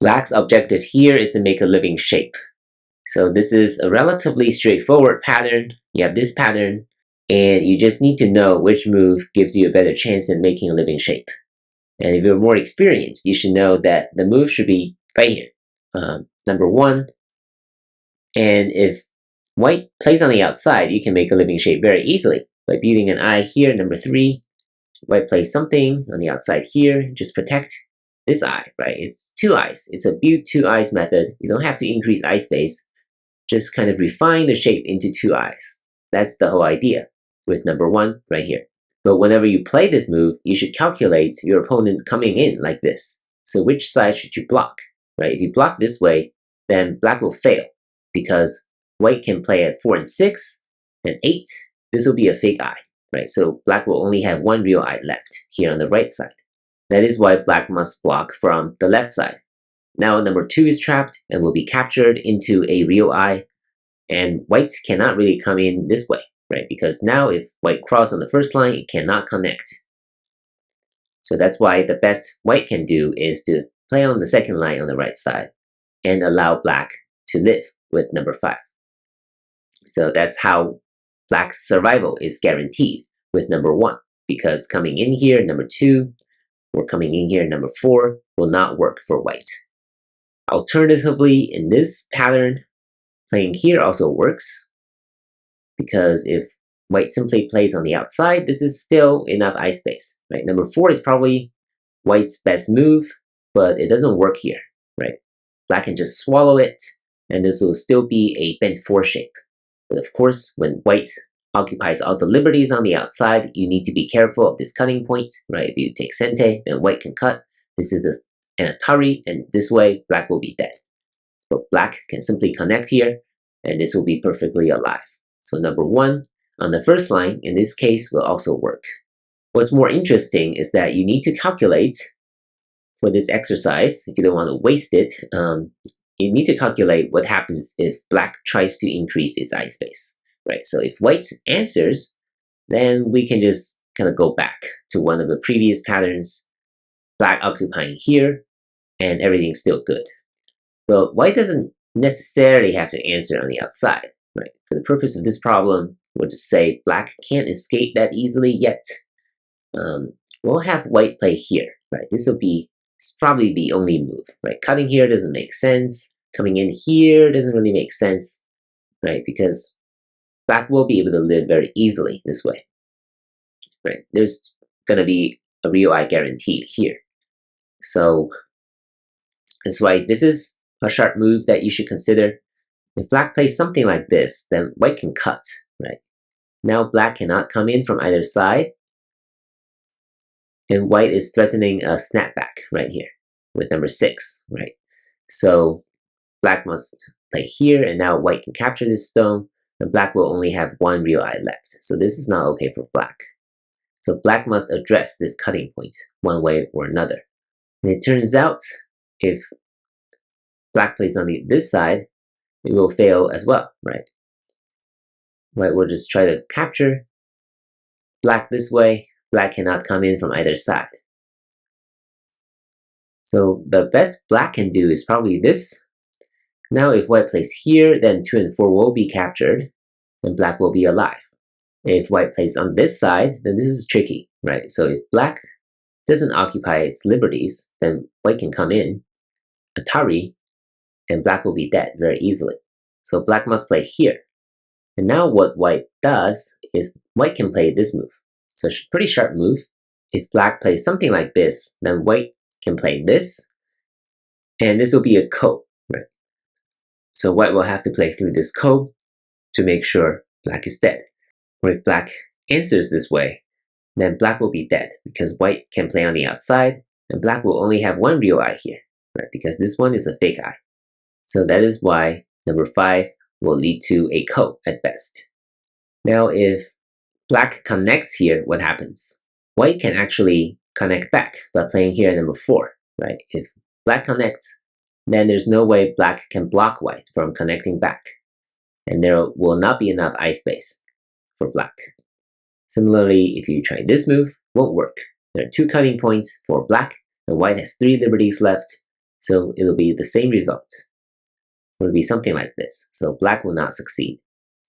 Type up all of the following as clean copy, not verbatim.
Black's objective here is to make a living shape. So this is a relatively straightforward pattern. You have this pattern, and you just need to know which move gives you a better chance at making a living shape. And if you're more experienced, you should know that the move should be right here, number 1. And if white plays on the outside, you can make a living shape very easily by building an eye here, number 3. White plays something on the outside here, just protect this eye, right? It's 2 eyes. It's a build 2 eyes method. You don't have to increase eye space. Just kind of refine the shape into 2 eyes. That's the whole idea with number 1 right here. But whenever you play this move, you should calculate your opponent coming in like this. So which side should you block, right? If you block this way, then black will fail because white can play at 4 and 6 and 8. This will be a fake eye, right? So black will only have 1 real eye left here on the right side. That is why black must block from the left side. Now number 2 is trapped and will be captured into a real eye, and white cannot really come in this way, right? Because now if white crosses on the first line, it cannot connect. So that's why the best white can do is to play on the second line on the right side and allow black to live with number 5. So that's how black's survival is guaranteed with number 1, because coming in here, number 2, or coming in here, number 4, will not work for white. Alternatively, in this pattern, playing here also works, because if white simply plays on the outside, this is still enough eye space, right? Number 4 is probably white's best move, but it doesn't work here, right? Black can just swallow it, and this will still be a bent 4 shape. But of course, when white occupies all the liberties on the outside, you need to be careful of this cutting point, right? If you take sente, then white can cut. This is an atari, and this way, black will be dead. But black can simply connect here, and this will be perfectly alive. So number 1 on the first line, in this case, will also work. What's more interesting is that you need to calculate for this exercise, if you don't want to waste it, you need to calculate what happens if black tries to increase its eye space. Right, so if white answers, then we can just kind of go back to one of the previous patterns, black occupying here, and everything's still good. But white doesn't necessarily have to answer on the outside, right? For the purpose of this problem, we'll just say black can't escape that easily yet. We'll have white play here, right? This will be probably the only move, right? Cutting here doesn't make sense. Coming in here doesn't really make sense, right? Because black will be able to live very easily this way, right? There's gonna be a real eye guaranteed here. So that's why this is a sharp move that you should consider. If black plays something like this, then white can cut, right? Now black cannot come in from either side, and white is threatening a snapback right here with number 6, right? So black must play here, and now white can capture this stone, and black will only have 1 real eye left. So this is not okay for black. So black must address this cutting point one way or another. And it turns out if black plays on this side, it will fail as well, right? White will just try to capture black this way. Black cannot come in from either side. So the best black can do is probably this. Now if white plays here, then 2 and 4 will be captured, and black will be alive. If white plays on this side, then this is tricky, right? So if black doesn't occupy its liberties, then white can come in, atari, and black will be dead very easily. So black must play here. And now what white does is white can play this move. So pretty sharp move. If black plays something like this, then white can play this, and this will be a ko, right? So white will have to play through this ko to make sure black is dead. Or if black answers this way, then black will be dead because white can play on the outside, and black will only have 1 real eye here, right? Because this one is a fake eye. So that is why number 5 will lead to a ko at best. Now if black connects here, what happens? White can actually connect back by playing here at number 4, right? If black connects, then there's no way black can block white from connecting back, and there will not be enough eye space for black. Similarly, if you try this move, won't work. There are 2 cutting points for black, and white has 3 liberties left, So it'll be the same result. It will be something like this. So black will not succeed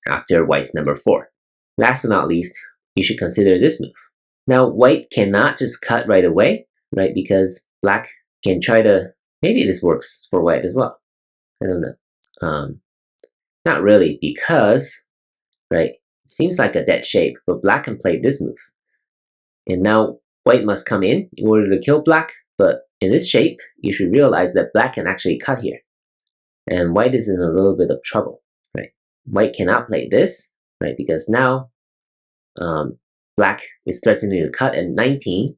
after white's number 4. Last but not least, you should consider this move. Now white cannot just cut right away, right? Because black can try to, maybe this works for white as well. I don't know. Not really, because, right, seems like a dead shape, but black can play this move. And now white must come in order to kill black, but in this shape, you should realize that black can actually cut here. And white is in a little bit of trouble, right? White cannot play this, right, because now black is threatening to cut at 19.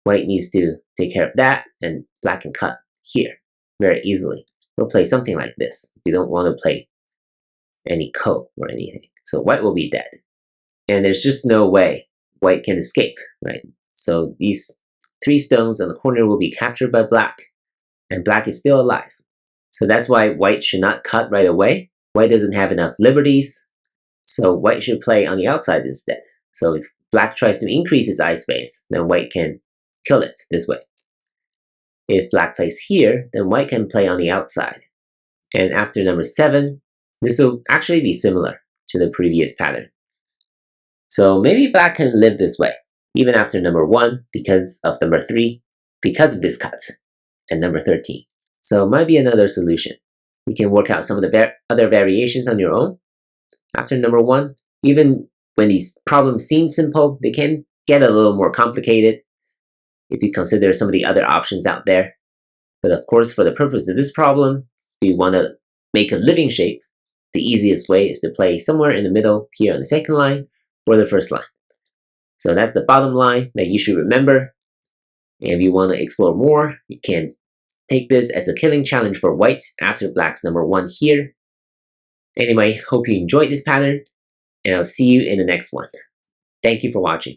White needs to take care of that, and black can cut here very easily. We'll play something like this. You don't want to play any ko or anything. So white will be dead. And there's just no way white can escape, right? So these 3 stones on the corner will be captured by black, and black is still alive. So that's why white should not cut right away. White doesn't have enough liberties, so white should play on the outside instead. So if black tries to increase its eye space, then white can kill it this way. If black plays here, then white can play on the outside. And after number 7, this will actually be similar to the previous pattern. So maybe black can live this way, even after number 1, because of number 3, because of this cut, and number 13. So it might be another solution. You can work out some of the other variations on your own. After number 1, even when these problems seem simple, they can get a little more complicated if you consider some of the other options out there. But of course, for the purpose of this problem, if you want to make a living shape, the easiest way is to play somewhere in the middle here on the second line or the first line. So that's the bottom line that you should remember. And if you want to explore more, you can take this as a killing challenge for white after black's number 1 here. Anyway, hope you enjoyed this pattern, and I'll see you in the next one. Thank you for watching.